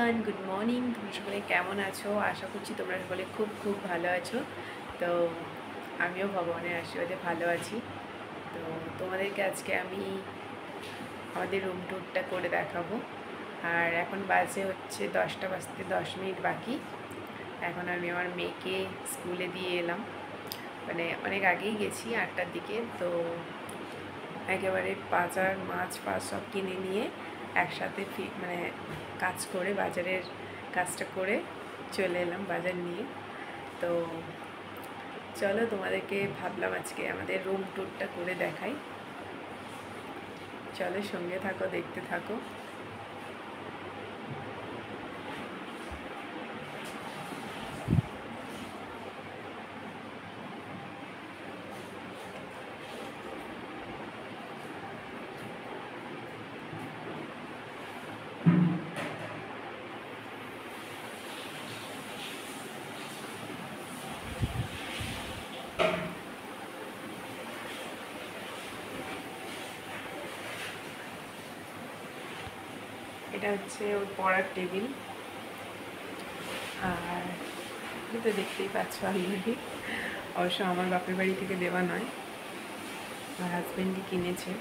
Everyone, good morning. তোমরা সকলে কেমন আছো? আশা করছি তোমরা সকলে খুব খুব ভালো আছো। তো আমিও ভগবানের আশীর্বাদে ভালো আছি। তো তোমাদেরকে আজকে আমি আমাদের রুম ট্যুরটা করে দেখাবো। আর এখন বাজে হচ্ছে 10টা বাজতে 10 মিনিট বাকি। এখন আমি আমার মেয়েকে স্কুলে দিয়ে এলাম, মানে অনেক আগেই গেছি, 8টার দিকে। তো একেবারে বাজার মাছ ফাছ সব কিনে নিয়ে একসাথে মানে কাজ করে বাজারের কাজটা করে চলে এলাম বাজার নিয়ে। তো চলো তোমাদেরকে ভাবলাম আজকে আমাদের রুম ট্যুরটা করে দেখাই। চলো সঙ্গে থাকো, দেখতে থাকো। এটা হচ্ছে ওর পড়ার টেবিল, আর তো দেখতেই পাচ্ছ অলরেডি। অবশ্য আমার বাপের বাড়ি থেকে দেওয়া নয়, আমার হাজব্যান্ডই কিনেছে।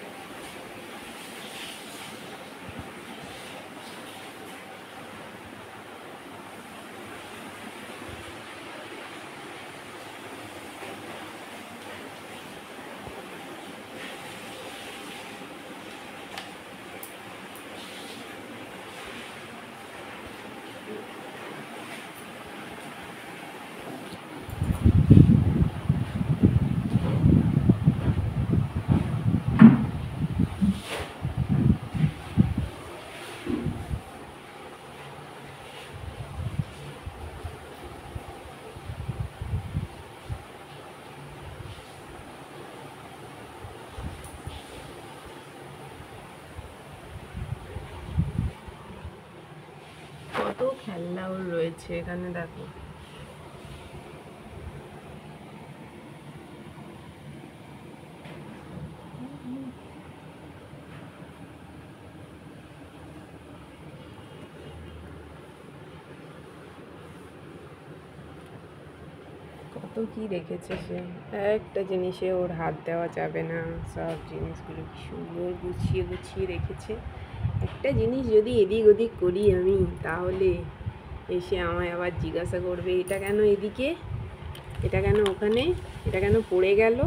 কত খেলনা ওর রয়েছে এখানে, দেখো। কত কি রেখেছে সে, একটা জিনিসে ওর হাত দেওয়া যাবে না। সব জিনিসগুলো কি সুন্দর গুছিয়ে গুছিয়ে রেখেছে। একটা জিনিস যদি এদিক ওদিক করি আমি, তাহলে এসে আমায় আবার জিজ্ঞাসা করবে, এটা কেন এদিকে, এটা কেন ওখানে, এটা কেন পড়ে গেল।